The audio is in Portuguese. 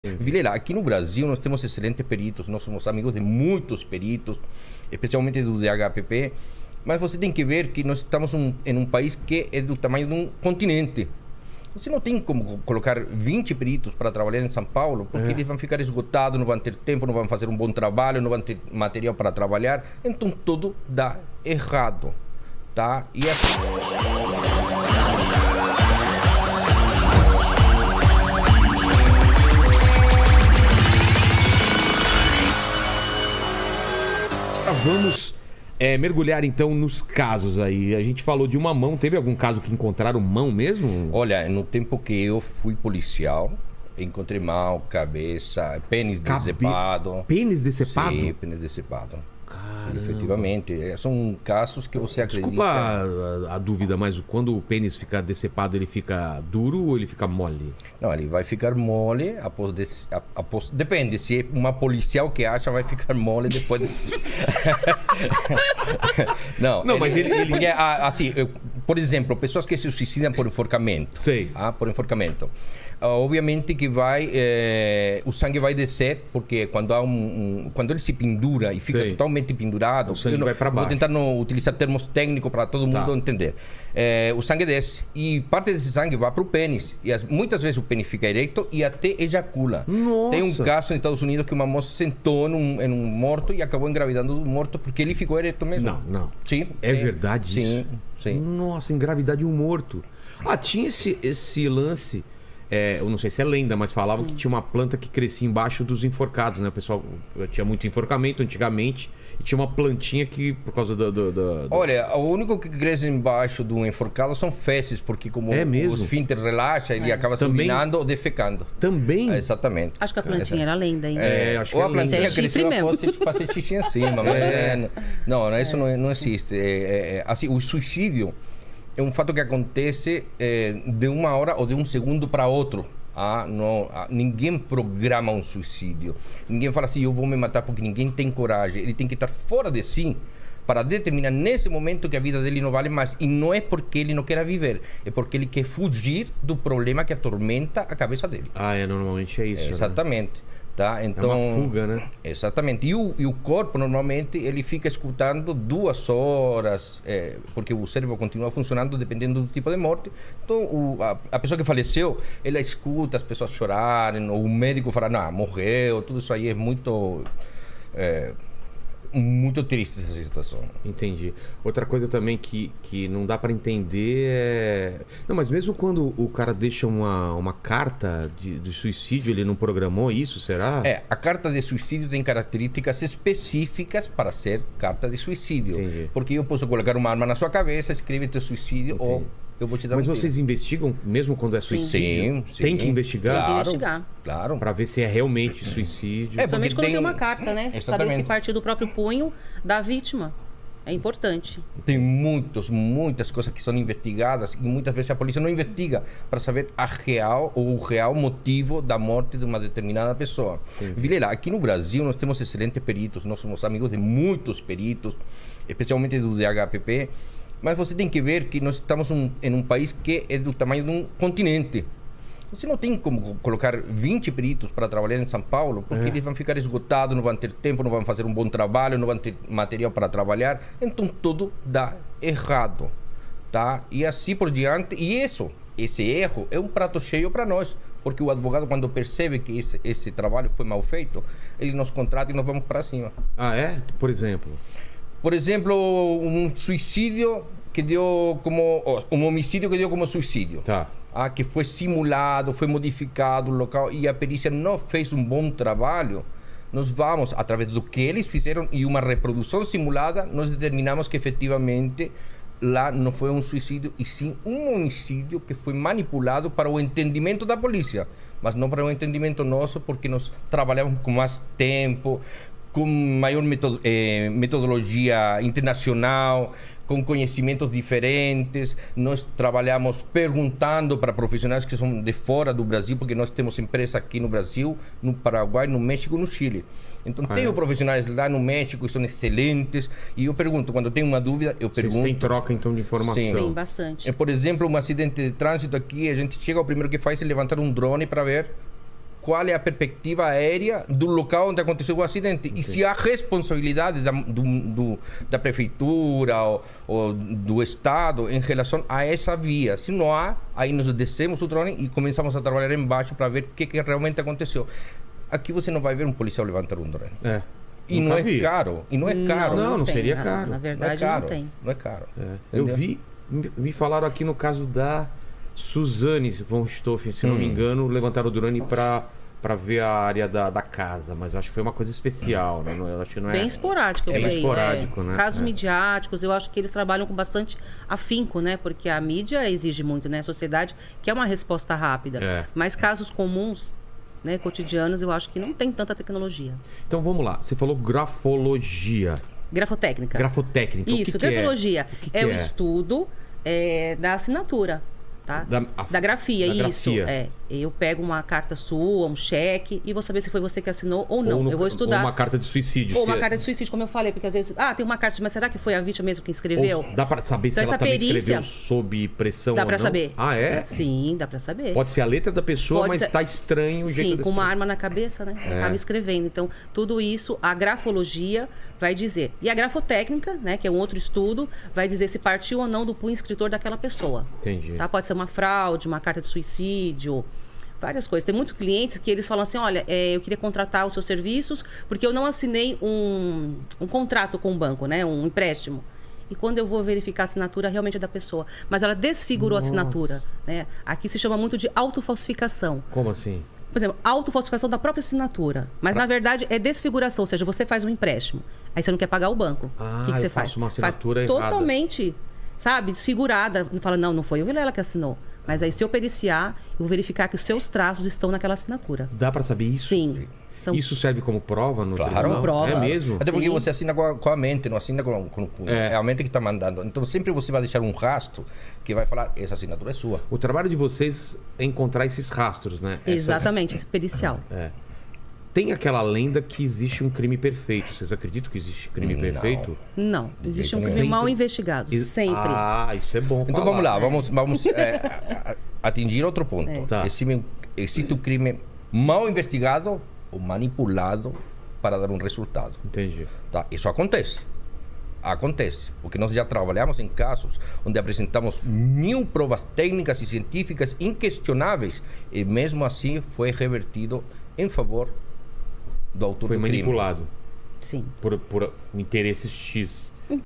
Vilela, aqui no Brasil nós temos excelentes peritos, nós somos amigos de muitos peritos, especialmente do DHPP, mas você tem que ver que nós estamos em um país que é do tamanho de um continente. Você não tem como colocar 20 peritos para trabalhar em São Paulo, porque eles vão ficar esgotados, não vão ter tempo, não vão fazer um bom trabalho, não vão ter material para trabalhar, então tudo dá errado, tá? E assim... Vamos mergulhar então nos casos aí. A gente falou de uma mão. Teve algum caso que encontraram mão mesmo? Olha, no tempo que eu fui policial, encontrei mão, cabeça, pênis decepado. Pênis decepado? Sim, pênis decepado. Caramba. Efetivamente. São casos que você acredita... Desculpa a dúvida, mas quando o pênis fica decepado, ele fica duro ou ele fica mole? Não, ele vai ficar mole depende, se é uma policial que acha, vai ficar mole depois... Não, mas ele... Porque, assim, por exemplo, pessoas que se suicidam por enforcamento. Sei. Por enforcamento. Obviamente que o sangue vai descer, porque quando ele se pendura e fica totalmente pendurado, o sangue vai para baixo. Vou tentar não utilizar termos técnicos para todo mundo entender. O sangue desce e parte desse sangue vai para o pênis. E muitas vezes o pênis fica ereto e até ejacula. Nossa. Tem um caso nos Estados Unidos que uma moça sentou em um morto e acabou engravidando do morto porque ele ficou ereto mesmo. Não. Sim. É verdade isso? Sim. Nossa, engravidar de um morto. Tinha esse lance... eu não sei se é lenda, mas falavam que tinha uma planta que crescia embaixo dos enforcados, né? O pessoal tinha muito enforcamento antigamente e tinha uma plantinha que, por causa do... Olha, o único que cresce embaixo do enforcado são fezes, porque como o esfíncter relaxa, ele acaba se urinando ou defecando. Também? Exatamente. Acho que a plantinha era lenda, hein? Acho que ou a plantinha cresceu após fazer xixi em cima. Mas isso não existe. Assim, o suicídio... é um fato que acontece de uma hora ou de um segundo para outro. Ninguém programa um suicídio. Ninguém fala assim, eu vou me matar, porque ninguém tem coragem. Ele tem que estar fora de si para determinar nesse momento que a vida dele não vale mais. E não é porque ele não quer viver, é porque ele quer fugir do problema que atormenta a cabeça dele. Normalmente é isso. Exatamente. Né? Tá? Então, é uma fuga, né? Exatamente. E o corpo, normalmente, ele fica escutando 2 horas, porque o cérebro continua funcionando dependendo do tipo de morte. Então, a pessoa que faleceu, ela escuta as pessoas chorarem, ou o médico falar, não, morreu. Tudo isso aí é muito triste, essa situação. Entendi. Outra coisa também que não dá para entender é... Não, mas mesmo quando o cara deixa uma carta de suicídio, ele não programou isso, será? A carta de suicídio tem características específicas para ser carta de suicídio. Entendi. Porque eu posso colocar uma arma na sua cabeça, escrever teu suicídio, ou eu vou te dar Mas vocês investigam mesmo quando é suicídio? Sim. Tem que investigar? Tem que investigar. Claro. Para ver se é realmente suicídio. Somente quando tem uma carta, né? Exatamente. Saber se partir do próprio punho da vítima. É importante. Tem muitas coisas que são investigadas e muitas vezes a polícia não investiga para saber o real motivo da morte de uma determinada pessoa. Vilela, aqui no Brasil nós temos excelentes peritos, nós somos amigos de muitos peritos, especialmente do DHPP, mas você tem que ver que nós estamos em um país que é do tamanho de um continente. Você não tem como colocar 20 peritos para trabalhar em São Paulo, porque eles vão ficar esgotados, não vão ter tempo, não vão fazer um bom trabalho, não vão ter material para trabalhar. Então tudo dá errado, tá? E assim por diante. E esse erro é um prato cheio para nós, porque o advogado, quando percebe que esse trabalho foi mal feito, ele nos contrata e nós vamos para cima. Por exemplo? Por exemplo, um suicídio que deu como... um homicídio que deu como suicídio. Tá. Que foi simulado, foi modificado o local e a perícia não fez um bom trabalho, nós vamos, através do que eles fizeram e uma reprodução simulada, nós determinamos que efetivamente lá não foi um suicídio e sim um homicídio que foi manipulado para o entendimento da polícia, mas não para o entendimento nosso, porque nós trabalhamos com mais tempo, com maior metodologia internacional, com conhecimentos diferentes. Nós trabalhamos perguntando para profissionais que são de fora do Brasil, porque nós temos empresa aqui no Brasil, no Paraguai, no México e no Chile. Então, tenho profissionais lá no México que são excelentes, e eu pergunto, quando tenho uma dúvida, eu pergunto. Vocês têm troca, então, de informação? Sim, bastante. Por exemplo, um acidente de trânsito aqui, a gente chega, o primeiro que faz é levantar um drone para ver qual é a perspectiva aérea do local onde aconteceu o acidente. E se há responsabilidade da prefeitura ou do Estado em relação a essa via. Se não há, aí nós descemos o drone e começamos a trabalhar embaixo para ver o que realmente aconteceu. Aqui você não vai ver um policial levantar um drone. E não é caro. E não é caro. Não tem. seria caro. Na verdade, não tem. Não é caro. Eu vi, me falaram aqui no caso da Suzane von Stoffen, se não me engano, levantaram o drone para ver a área da casa, mas acho que foi uma coisa especial, né? Eu acho que não é bem esporádico, eu bem creio. esporádico, né? Casos midiáticos, eu acho que eles trabalham com bastante afinco, né? Porque a mídia exige muito, né? A sociedade quer uma resposta rápida. Mas casos comuns, né, cotidianos, eu acho que não tem tanta tecnologia. Então vamos lá, você falou grafologia. Grafotécnica. Grafotécnica. Isso, o que grafologia que é o estudo da assinatura. Tá? Da grafia, isso. Eu pego uma carta sua, um cheque, e vou saber se foi você que assinou ou não. Eu vou estudar. Ou uma carta de suicídio. Ou uma carta de suicídio, como eu falei, porque às vezes, tem uma carta, mas será que foi a vítima mesmo que escreveu? Ou dá pra saber então, se ela também escreveu sob pressão ou não? Dá pra saber. Ah, é? Sim, dá pra saber. Pode ser a letra da pessoa, mas tá estranho o jeito de escrever. Sim, com uma arma na cabeça, né? Acaba escrevendo. Então, tudo isso, a grafologia vai dizer. E a grafotécnica, né, que é um outro estudo, vai dizer se partiu ou não do punho escritor daquela pessoa. Entendi. Tá? Pode ser uma fraude, uma carta de suicídio, várias coisas. Tem muitos clientes que eles falam assim, olha, eu queria contratar os seus serviços porque eu não assinei um contrato com o banco, né? Um empréstimo. E quando eu vou verificar a assinatura, realmente é da pessoa. Mas ela desfigurou a assinatura, né? Aqui se chama muito de autofalsificação. Como assim? Por exemplo, autofalsificação da própria assinatura. Mas, na verdade, é desfiguração. Ou seja, você faz um empréstimo. Aí você não quer pagar o banco. O que você faz? Faço uma assinatura faz errada. Totalmente, sabe, desfigurada. Fala, não foi o Vilela que assinou. Mas aí, se eu periciar, eu vou verificar que os seus traços estão naquela assinatura. Dá pra saber isso? Sim. Isso serve como prova no tribunal? Como prova. É mesmo? Até porque você assina com a mente, não assina com é a mente que está mandando. Então sempre você vai deixar um rastro que vai falar, essa assinatura é sua. O trabalho de vocês é encontrar esses rastros, né? Exatamente, esse pericial. Tem aquela lenda que existe um crime perfeito. Vocês acreditam que existe crime perfeito? Não. Existe um crime mal investigado. Sempre. Ah, isso é bom então falar. vamos lá, vamos atingir outro ponto. Tá. Existe um crime mal investigado ou manipulado para dar um resultado. Entendi. Tá? Isso acontece. Acontece. Porque nós já trabalhamos em casos onde apresentamos 1000 provas técnicas e científicas inquestionáveis e mesmo assim foi revertido em favor do autor do crime. Foi manipulado. Sim. Por um interesse X.